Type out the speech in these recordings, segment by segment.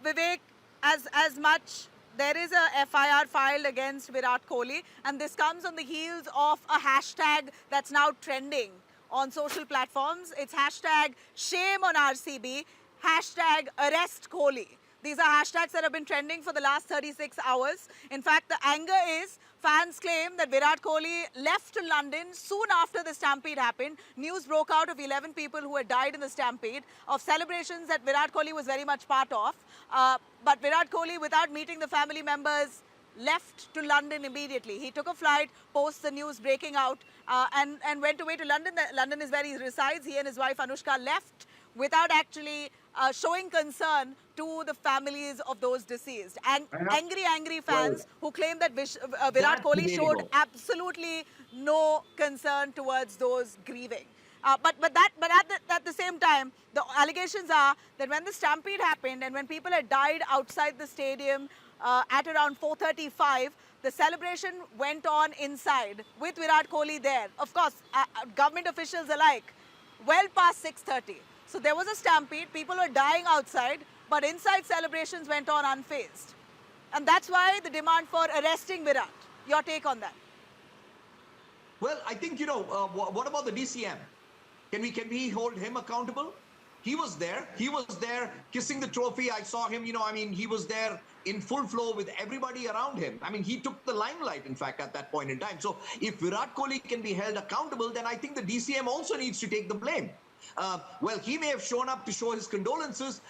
Vivek, as much there is a FIR filed against Virat Kohli, and this comes on the heels of a hashtag that's now trending on social platforms. It's hashtag shame on RCB, hashtag arrest Kohli. These are hashtags that have been trending for the last 36 hours. In fact, the anger is fans claim that Virat Kohli left to London soon after the stampede happened. News broke out of 11 people who had died in the stampede, of celebrations that Virat Kohli was very much part of. But Virat Kohli, without meeting the family members, left to London immediately. He took a flight post the news breaking out and went away to London. London is where he resides. He and his wife Anushka left without actually showing concern to the families of those deceased. And angry fans who claim that Virat Kohli showed absolutely no concern towards those grieving. But at the same time, the allegations are that when the stampede happened and when people had died outside the stadium at around 4:35, the celebration went on inside with Virat Kohli there. Of course, government officials alike, well past 6:30. So there was a stampede, people were dying outside, but inside celebrations went on unfazed. And that's why the demand for arresting Virat. Your take on that? Well, I think, what about the DCM? Can we hold him accountable? He was there. He was there kissing the trophy. I saw him, he was there in full flow with everybody around him. He took the limelight, in fact, at that point in time. So if Virat Kohli can be held accountable, then I think the DCM also needs to take the blame. Well, he may have shown up to show his condolences.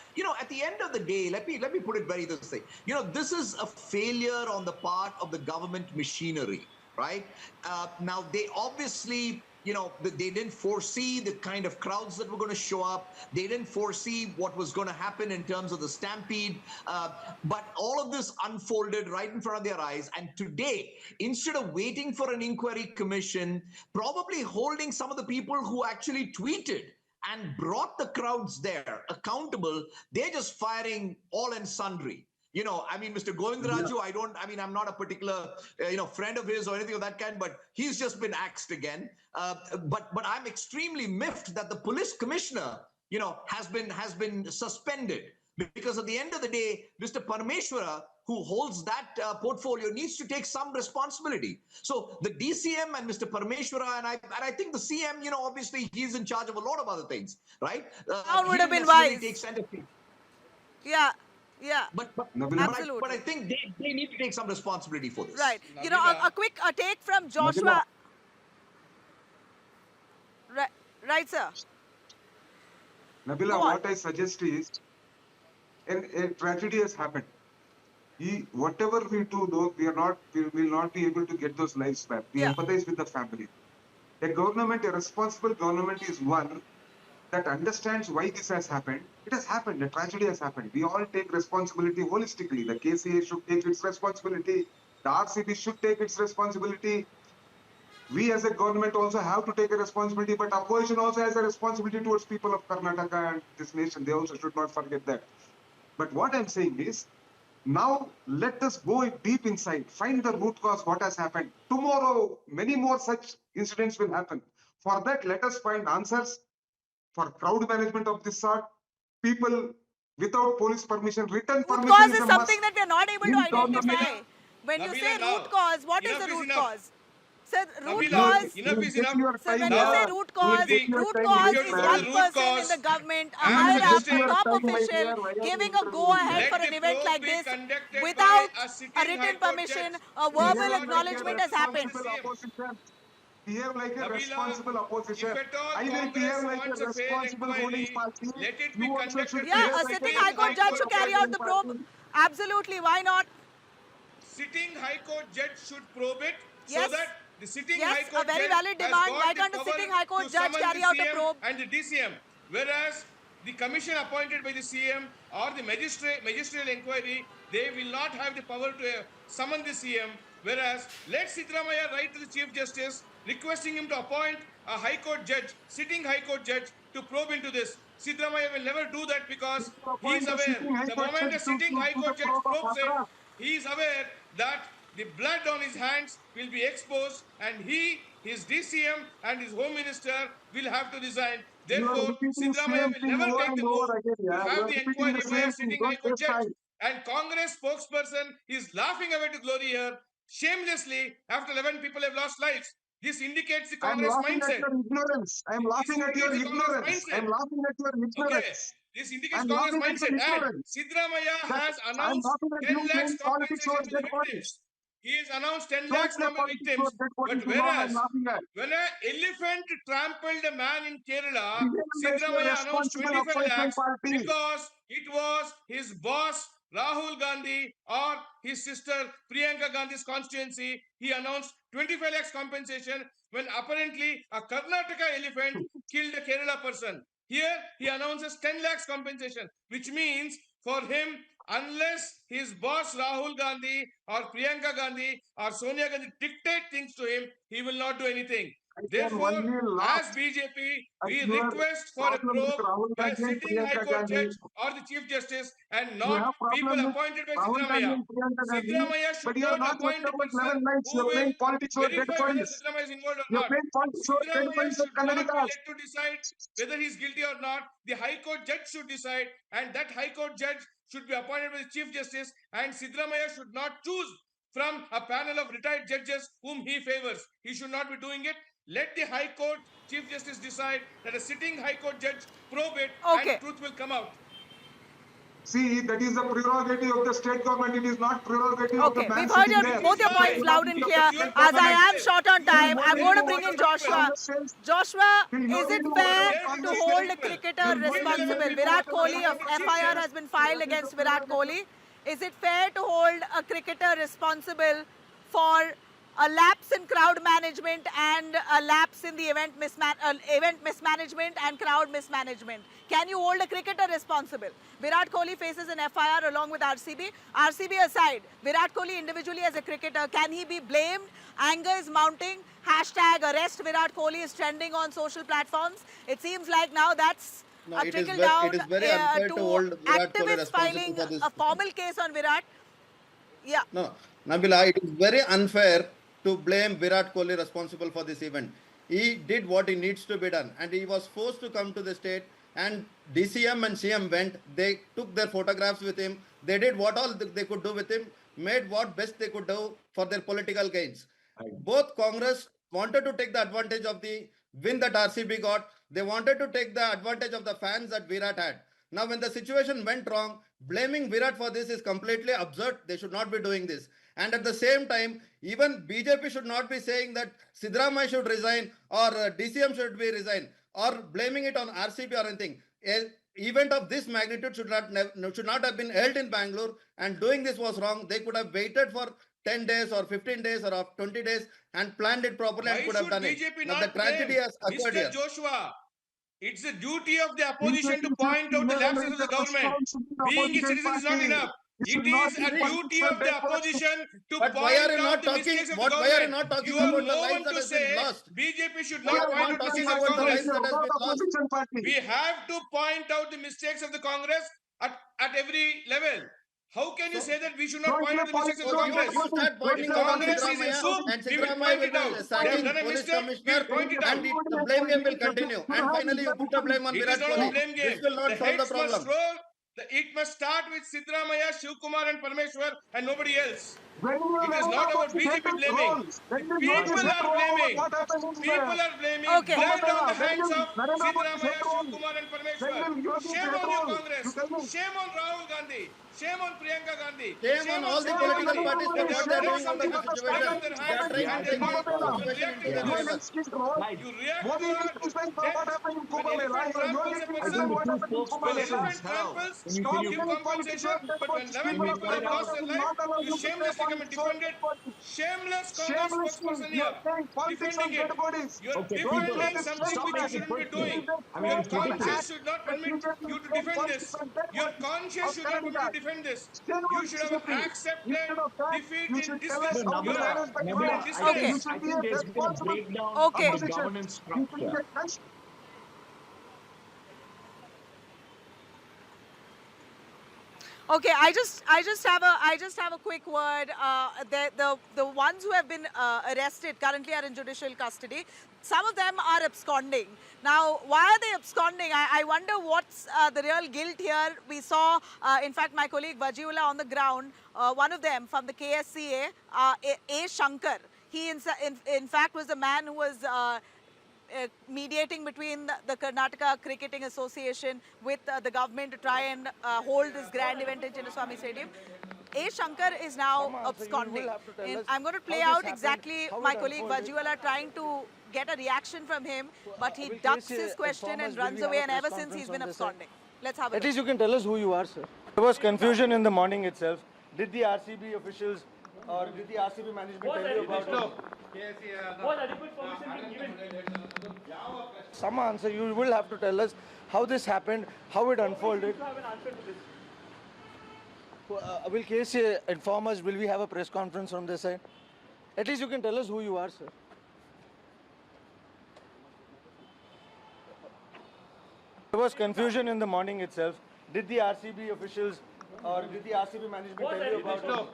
At the end of the day, let me put it very this way. This is a failure on the part of the government machinery, right? Now, they obviously, they didn't foresee the kind of crowds that were going to show up. They didn't foresee what was going to happen in terms of the stampede. But all of this unfolded right in front of their eyes. And today, instead of waiting for an inquiry commission, probably holding some of the people who actually tweeted and brought the crowds there accountable, they're just firing all and sundry. Mr. Govindaraju, I'm not a particular, friend of his or anything of that kind, but he's just been axed again. But I'm extremely miffed that the police commissioner, has been suspended, because at the end of the day, Mr. Parameshwara, who holds that portfolio, needs to take some responsibility. So the DCM and Mr. Parameshwara, and I think the CM, obviously he's in charge of a lot of other things, right? That would have been wise. Yeah. Yeah, absolutely. But I think they need to take some responsibility for this. Right. A quick take from Joshua. Right, sir. Nabila, what I suggest is, a tragedy has happened. Whatever we do, though, we will not be able to get those lives back. We empathize with the family. A responsible government is one that understands why this has happened. It has happened. A tragedy has happened. We all take responsibility holistically. The KCA should take its responsibility. The RCB should take its responsibility. We as a government also have to take a responsibility, but opposition also has a responsibility towards people of Karnataka and this nation. They also should not forget that. But what I'm saying is, now let us go deep inside, find the root cause, what has happened. Tomorrow, many more such incidents will happen. For that, let us find answers for crowd management of this sort. People without police permission, written permission. Root cause is something that we are not able to identify. When you say root cause, what is the root cause? Sir, root cause. Enough is enough. So when you say root cause is one person in the government, a higher up, a top official, giving a go-ahead for an event like this without a written permission, a verbal acknowledgement has happened. Behave like a responsible opposition. I will behave like a responsible ruling party. Let it be conducted. Yeah, a sitting High Court judge should carry out the probe. Absolutely, why not? Sitting High Court judge should probe it, yes. So that the sitting yes, High Court a very valid demand. Why can't the sitting High Court judge carry out a probe? And the DCM, whereas the commission appointed by the CM or the magisterial inquiry, they will not have the power to summon the CM. Whereas, let Siddaramaiah write to the Chief Justice requesting him to appoint a High Court judge, sitting High Court judge, to probe into this. Siddaramaiah will never do that because he is aware. The moment the sitting High Court judge probes it, he is aware that the blood on his hands will be exposed and he, his DCM and his Home Minister will have to resign. You are Therefore, repeating the Sidramaya same will thing never over take and the move over again. to Yeah, you have are the repeating the inquiry by a same thing. sitting High Don't Court waste judge. time. And Congress spokesperson is laughing away to glory here, shamelessly, after 11 people have lost lives. This indicates the I am Congress laughing at mindset. your ignorance. I am This laughing at your indicates the Congress ignorance. I mindset. am laughing at your Okay, ignorance. this I indicates am Congress laughing at mindset. your And ignorance. Sidramaya That has I am announced laughing at 10 you lakhs playing politics compensation over to the dead bodies. victims. He has announced 10 Don't lakhs play from the politics over victims. dead But bodies is all I am whereas laughing at. when an elephant trampled a man in Kerala, Behave like a Sidramaya announced responsible 25 opposition lakhs party. because it was his boss Rahul Gandhi or his sister Priyanka Gandhi's constituency. He announced 25 lakhs compensation when apparently a Karnataka elephant killed a Kerala person. Here he announces 10 lakhs compensation, which means for him, unless his boss Rahul Gandhi or Priyanka Gandhi or Sonia Gandhi dictate things to him, he will not do anything. I can Therefore, only as laugh BJP, at we your request for a problem with probe Rahul by a Gandhi and sitting High Priyanka Court Gandhi. judge or the Chief Justice and You not have people problem with appointed by Rahul Gandhi Sidramaya. and Priyanka Gandhi, Sidramaya but should you are not not appoint talking a about person 11 nights. who You are will playing politics over dead verify whether bodies. Sidramaya is involved or You are not. playing politics over dead Sidramaya bodies of should not be Kannadigas. let to decide whether he is guilty or not. The High Court judge should decide, and that High Court judge should be appointed by the Chief Justice, and Sidramaya should not choose from a panel of retired judges whom he favors. He should not be doing it. Let the High Court Chief Justice decide that a sitting High Court judge probe it and Okay. truth will come out. See, that is the prerogative of the state government. It is not prerogative of the Okay, man we've heard sitting your, there. both your It is the points loud prerogative and of clear. the It's your state As I government. am short on Till time, I'm morning going to to bring what in the Joshua. Congress says, Joshua, till is it morning to what fair the There to Congress hold says, a people. cricketer till morning to responsible? what Virat the Kohli of Congress Chief FIR says. has been filed That is against the Virat prerogative. Kohli. Is it fair to hold a cricketer responsible for a lapse in crowd management and a lapse in the event mismanagement and crowd mismanagement? Can you hold a cricketer responsible? Virat Kohli faces an FIR along with RCB. RCB aside, Virat Kohli individually as a cricketer, can he be blamed? Anger is mounting. Hashtag arrest Virat Kohli is trending on social platforms. It seems like now that's No, a it is trickle very, down it is very unfair to to hold Virat Kohli activists responsible filing for this. a formal case on Virat. Yeah. No, Nabila, it is very unfair to blame Virat Kohli responsible for this event. He did what he needs to be done, and he was forced to come to the state. And DCM and CM went. They took their photographs with him. They did what all they could do with him. Made what best they could do for their political gains. Both Congress wanted to take the advantage of the win that RCB got. They wanted to take the advantage of the fans that Virat had. Now, when the situation went wrong, blaming Virat for this is completely absurd. They should not be doing this. And at the same time, even BJP should not be saying that Sidramaya should resign or DCM should be resign or blaming it on RCB or anything. A event of this magnitude should not have been held in Bangalore, and doing this was wrong. They could have waited for 10 days or 15 days or 20 days and planned it properly and Why could have should done it. BJP Now, the not tragedy blame has occurred Mr. here. Joshua? It's the duty of the BJP opposition to should point out the lapses of make the a government. responsible Being a opposition citizen is not party. enough. It It should not is be a politics duty for of the dead bodies. opposition to But why are point you out not the talking? mistakes of the Why are you government. not talking You are about the no lives one that to has been say lost? BJP should Why not are you point not out talking mistakes of the about the Congress. lives that has been lost? Opposition party. We have to point out the mistakes of the Congress at every level. How can you So, say that we should not Don't point play out the mistakes of politics the so over you, dead Congress? you bodies. start Don't If pointing play out on Congress politics is in over Sidramaya, dead soup, bodies. and we will Sidramaya point will it out. be They have sacking done a police mistake, we commissioner, will point it out. and the blame game will continue. And finally, you put the blame on It is Virat not a Kohli. blame This game. will The not solve the heads must problem. roll. It must start with Sidramaya, Shivkumar, and Parameshwar, and nobody else. When will It is Narendra not about Modi hit BJP his blaming. roles? When The will Yogi people hit are roll over blaming. what happened in People are blaming Okay. blood on the Kumbhamela? When hands will of Narendra Modi hit Sidramaya, roll? Shivkumar, and When Parameshwar. will Yogi Shame hit on you, roll? You Congress. tell me. Shame on Rahul Gandhi. Shame on Priyanka Gandhi. Shame on Shame on all the Shame Sonia on political Gandhi Narendra parties Modi. for that they what have they are Shame on let doing out of something the get situation. on their They hands are trying to and take the Kumbhamela. situation react into in their that You way. favor. hit his role. You react to Modi a didn't criticize for what death happened in when Kumbhamela. elephant You tramples Yogi a I person. think criticized the what two happened in When Kumbhamela. spokespersons, elephant hello. tramples, Can Stop you you give playing politics compensation. over dead But when bodies. 11 can you People of people cut have it Kannada lost out? their will life, not allow you you to play shamelessly come and politics over defend dead it. bodies. Shameless Congress Shamelessly, spokesperson you here, are playing politics on defending it. dead bodies. You're Okay, Don't play people, defending the something same stop which you making act. it shouldn't be This personal. is doing. the I mean, Your same it's conscience act ridiculous. should not that permit BJP you is to playing defend politics this. on dead Your bodies conscience of should not permit you Kannada. to defend this. Shame You on should have BJP. accepted Instead of that, defeat you in should tell us No, disgust. how to You're Nabila, manage the you're Nabila, crowd. in I Okay. think You disgrace. should I be think a there's been a responsible breakdown in Okay. the opposition. governance You should be structure. a Okay, I just have a quick word. The ones who have been arrested currently are in judicial custody. Some of them are absconding. Now, why are they absconding? I wonder what's the real guilt here. We saw, in fact, my colleague Vajiula on the ground, one of them from the KSCA, A. Shankar. He, in fact, was the man who was mediating between the Karnataka Cricketing Association with the government to try and hold this grand event in Chinnaswamy Stadium. A. Shankar is now absconding. I'm going to play out exactly my colleague Vajiwala trying to get a reaction from him, but he ducks his question and runs away, and ever since he's been absconding. Let's have a At look. least you can tell us who you are, sir. There was confusion in the morning itself. Did the RCB officials or did the RCB management tell you about it? Some answer. You will have to tell us how this happened, how it unfolded. Will KSA inform us? Will we have a press conference from this side? At least you can tell us who you are, sir. There was confusion in the morning itself. Did the RCB officials or did the RCB management tell you about it?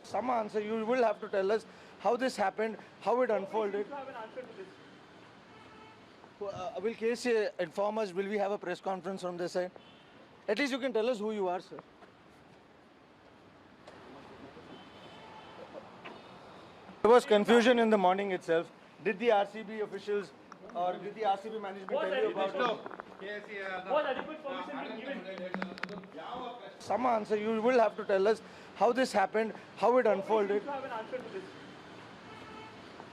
Some answer. You will have to tell us how this happened, how it unfolded. Will KSA inform us? Will we have a press conference from this side? At least you can tell us who you are, sir. There was confusion in the morning itself. Did the RCB officials or did the RCB management tell you about it? Some answer. You will have to tell us how this happened, how it unfolded.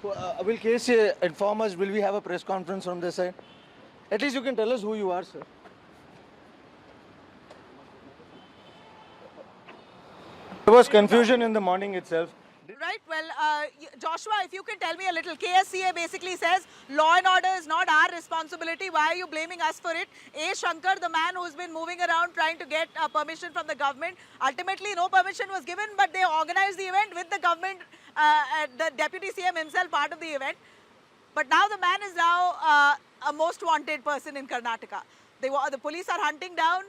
Will KSA inform us? Will we have a press conference from this side? At least you can tell us who you are, sir. There was confusion in the morning itself. Right, well, Joshua, if you can tell me a little. KSCA basically says law and order is not our responsibility. Why are you blaming us for it? A. Shankar, the man who's been moving around trying to get permission from the government, ultimately no permission was given, but they organized the event with the government, the deputy CM himself part of the event. But now the man is now a most wanted person in Karnataka. The police are hunting down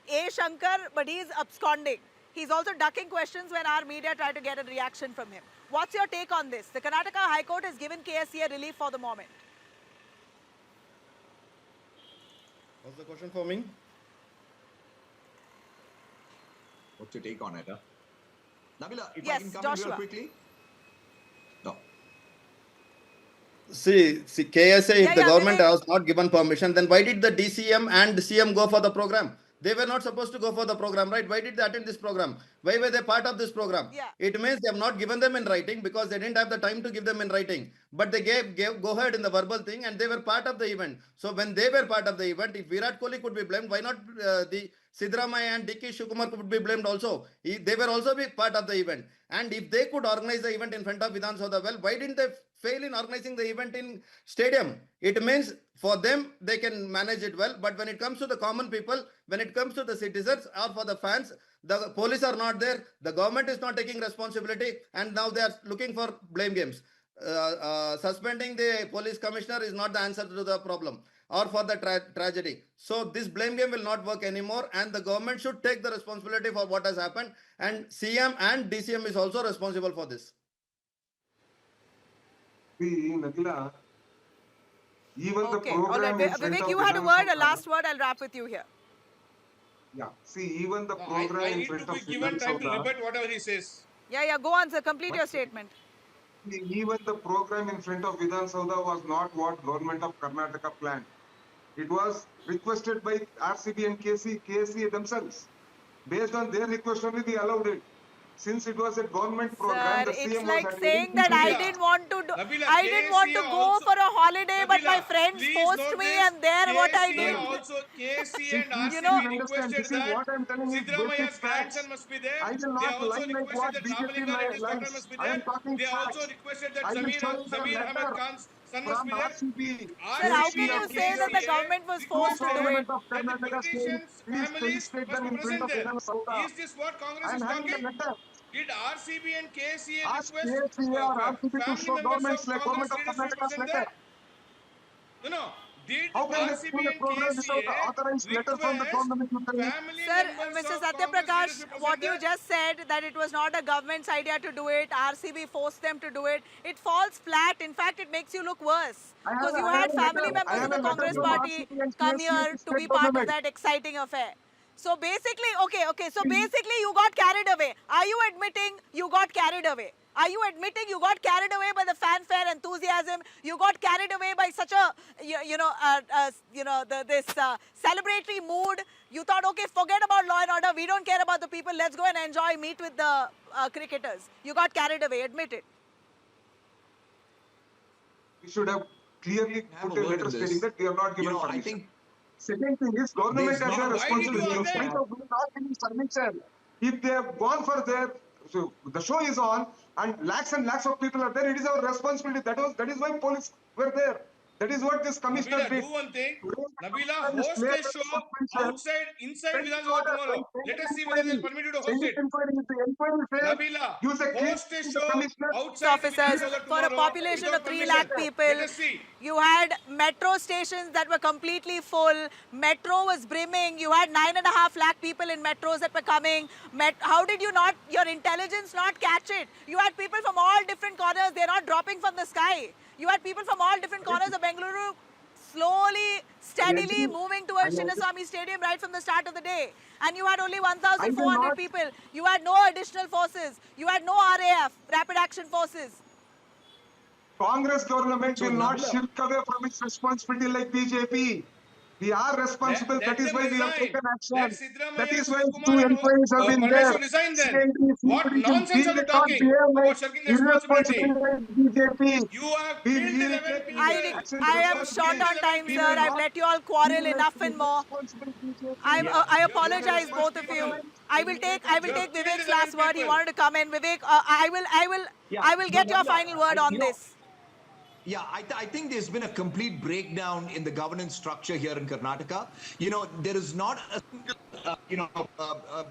A. Shankar, but he's absconding. He's also ducking questions when our media try to get a reaction from him. What's your take on this? The Karnataka High Court has given KSCA relief for the moment. What's the question for me? What's your take on it, huh? Nabila, if I Yes, can come in Joshua. real quickly. No. See, KSA, if Yeah, the yeah, government Vivek. has not given permission, then why did the DCM and the CM go for the program? They were not supposed to go for the program, right? Why did they attend this program? Why were they part of this program? Yeah. It means they have not given them in writing because they didn't have the time to give them in writing. But they gave go ahead in the verbal thing and they were part of the event. So when they were part of the event, if Virat Kohli could be blamed, why not the Sidramaya and D.K. Shivakumar could be blamed also? They were also be part of the event. And if they could organize the event in front of Vidhan Sabha, well, why didn't they fail in organizing the event in stadium? It means for them, they can manage it well. But when it comes to the common people, when it comes to the citizens or for the fans, the police are not there. The government is not taking responsibility. And now they are looking for blame games. Suspending the police commissioner is not the answer to the problem or for the tragedy. So this blame game will not work anymore and the government should take the responsibility for what has happened and CM and DCM is also responsible for this. See, Nagila, even the Okay, all right. program in front Vivek, of you had a Vidhan word, a Sabha- last word. I'll wrap with you here. Yeah, see, even the No, program I in need to front of be given Vidhan time to Sabha- rebut whatever he says. Yeah, go on, sir. Complete your statement. even the program in front of Vidhan Sabha was not what government of Karnataka planned. It was requested by RCB and KSCA themselves. Based on their request only, they allowed it. Since it was a government program, Sir, the it's CM was like attending saying that I Nabila, didn't want to do, Nabila, I didn't want to KSCA go also- for a holiday, but my Nabila, friends please forced note me, this, and there what I KSCA did. also, KSCA and please You RCB know- understand, requested this is that what I'm telling you, Siddharamaya's basic facts. grandson must be there. I will They not also lie like requested what that BJP Ramalinga Reddy's daughter lies. must be I there. am talking They also facts. requested that I will show you the Zamir Ahmed letter Khan's son from must be there. RCB. Sir, how RCB can you and say that the KSCA government was forced to do requested it? Parliament of that the Karnataka saying, politicians' please families state must them be in front present of there. Vidhan Sabha. Is this what Congress I is am having the talking? letter. Did RCB and KSCA Ask request KSCA or RCB to family show members of government Congress of leaders to be Karnataka's present letter. there? No. Did How can they RCB do a and program without the KCA authorized letter from the request government? You tell me? family Sir, members Mr. of Satya Congress Prakash, leaders to what present you there? just said that it was not a government's idea to do it, RCB forced them to do it, it falls flat. In fact, it makes you look worse. Because you had family members of the Congress party come here to be part of that exciting affair. So basically, so basically you got carried away. Are you admitting you got carried away? Are you admitting you got carried away by the fanfare enthusiasm? You got carried away by such a, this celebratory mood. You thought, okay, forget about law and order. We don't care about the people. Let's go and enjoy, meet with the cricketers. You got carried away. Admit it. We should have clearly Have put a a word letter in this. stating that we have not You given know, I permission. think Second thing is government There's has no- a Why did you responsibility. do In that? spite of not giving permission, if they have gone for their, so the show is on and lakhs of people are there, it is our responsibility. That is why police were there. That is what this commissioner Nabila, did. do one thing. Today, Nabila, the host clear a show suspension. outside, inside Send Vidhan it Sabha order, tomorrow. send Let it us see whether they are inquiry. permitted to Send host it it. inquiry. If the inquiry fails, Nabila, use a clear host a to the show commissioner. outside the Vidhan Officers, Sabha for a tomorrow population without of 3 permission. lakh people, Let us see. you had metro stations that were completely full. Metro was brimming. You had 9.5 lakh people in metros that were coming. How did you not, your intelligence not catch it? You had people from all different corners. They're not dropping from the sky. You had people from all different corners of Bengaluru slowly, steadily moving towards Chinnaswamy Stadium right from the start of the day. And you had only 1,400 not- people. You had no additional forces. You had no RAF, Rapid Action Forces. Congress government So, will not Nabila- shift away from its responsibility like BJP. We are responsible. Let That is them why we have resign. taken action. Let Siddaramaiah That is and why Shiv Kumar 2 and inquiries have been there. Parameshwar resign then. Secondly, What somebody nonsense we are you will not talking behave like about shirking responsibility? irresponsible like BJP. You have We killed will 11 take people. action I am responsibility. short on time, We sir. will I've not- let you all we quarrel will enough take and more. responsible BJP. I Yeah. apologize, You're both of you. I will take You have Vivek's killed last 11 word. He people. wanted to come in. Vivek, I will get your final word on this. Yeah, I think there's been a complete breakdown in the governance structure here in Karnataka. You know, there is not a single,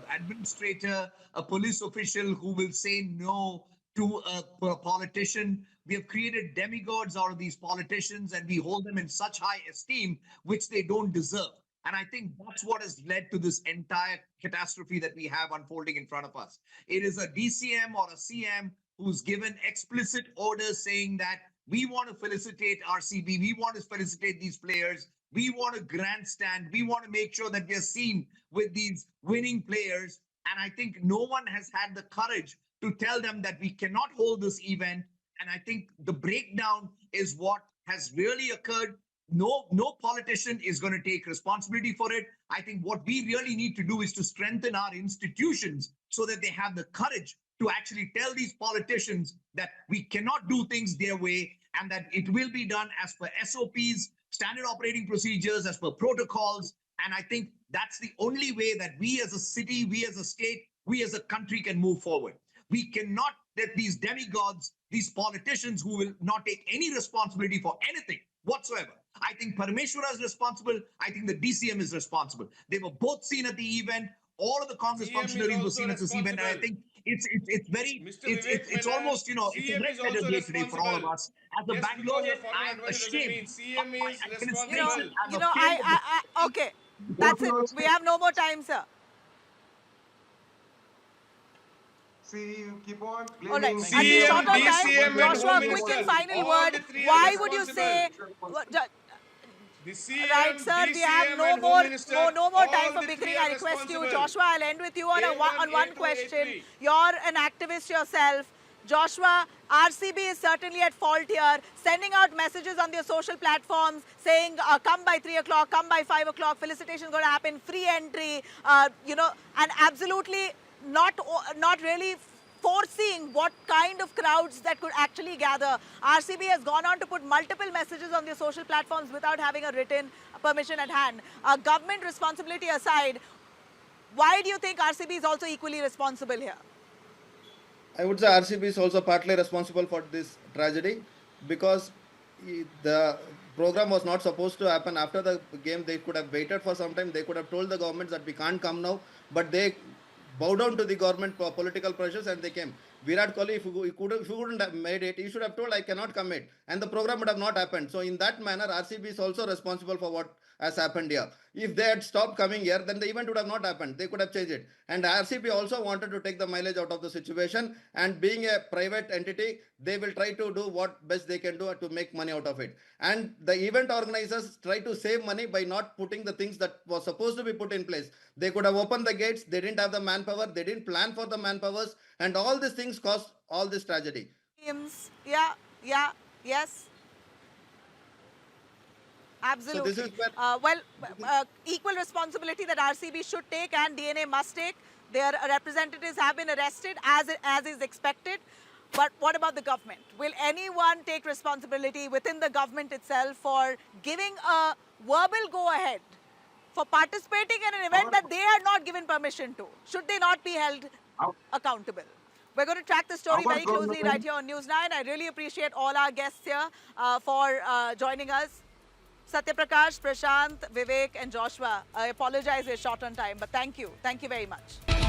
administrator, a police official who will say no to a politician. We have created demigods out of these politicians and we hold them in such high esteem, which they don't deserve. And I think that's what has led to this entire catastrophe that we have unfolding in front of us. It is a DCM or a CM who's given explicit orders saying that we want to felicitate RCB. We want to felicitate these players. We want to grandstand. We want to make sure that we are seen with these winning players. And I think no one has had the courage to tell them that we cannot hold this event. And I think the breakdown is what has really occurred. No politician is going to take responsibility for it. I think what we really need to do is to strengthen our institutions so that they have the courage to actually tell these politicians that we cannot do things their way and that it will be done as per SOPs, standard operating procedures, as per protocols. And I think that's the only way that we as a city, we as a state, we as a country can move forward. We cannot let these demigods, these politicians who will not take any responsibility for anything whatsoever. I think Parameshwara is responsible. I think the DCM is responsible. They were both seen at the event. All of the Congress CM is functionaries were also seen at this event, and I responsible. think it's very Mr. it's Vivek almost Menon, it's a CM red is letter also day today for all of responsible. us. As a Just because you're Bangalorean, foreign I'm advisor doesn't ashamed mean CM of my is administration. responsible. I'm ashamed of the Okay, that's it. We have no more time, sir. See, you keep on All right, blaming as we CM, short on time, DCM and Joshua, Home quick Minister, and final all word. the three are Why would you say? responsible. The CM, Right, sir. We have DCM no and more, Home Minister, no more time all for the three bickering. are I request you, responsible. Joshua. I'll end with you on A1, on one A2, question. A3. You're an activist yourself. Joshua, RCB is certainly at fault here, sending out messages on their social platforms saying, come by 3 o'clock, come by 5 o'clock, felicitation going to happen, free entry, and absolutely not really foreseeing what kind of crowds that could actually gather. RCB has gone on to put multiple messages on their social platforms without having a written permission at hand. Government responsibility aside, why do you think RCB is also equally responsible here? I would say RCB is also partly responsible for this tragedy because the program was not supposed to happen after the game. They could have waited for some time. They could have told the government that we can't come now, but they bowed down to the government political pressures and they came. Virat Kohli, if you wouldn't have made it, he should have told, I cannot commit. And the program would have not happened. So in that manner, RCB is also responsible for what has happened here. If they had stopped coming here, then the event would have not happened. They could have changed it. And RCB also wanted to take the mileage out of the situation. And being a private entity, they will try to do what best they can do to make money out of it. And the event organizers try to save money by not putting the things that was supposed to be put in place. They could have opened the gates. They didn't have the manpower. They didn't plan for the manpowers. And all these things caused all this tragedy. Teams. Yeah, yes. Absolutely. So this is where equal responsibility that RCB should take and DNA must take. Their representatives have been arrested as is expected. But what about the government? Will anyone take responsibility within the government itself for giving a verbal go-ahead for participating in an event that they had not given permission to? Should they not be held accountable? We're going to track the story very closely right here on News 9. I really appreciate all our guests here for joining us. Satyaprakash, Prashant, Vivek and Joshua. I apologize we're short on time, but thank you. Thank you very much.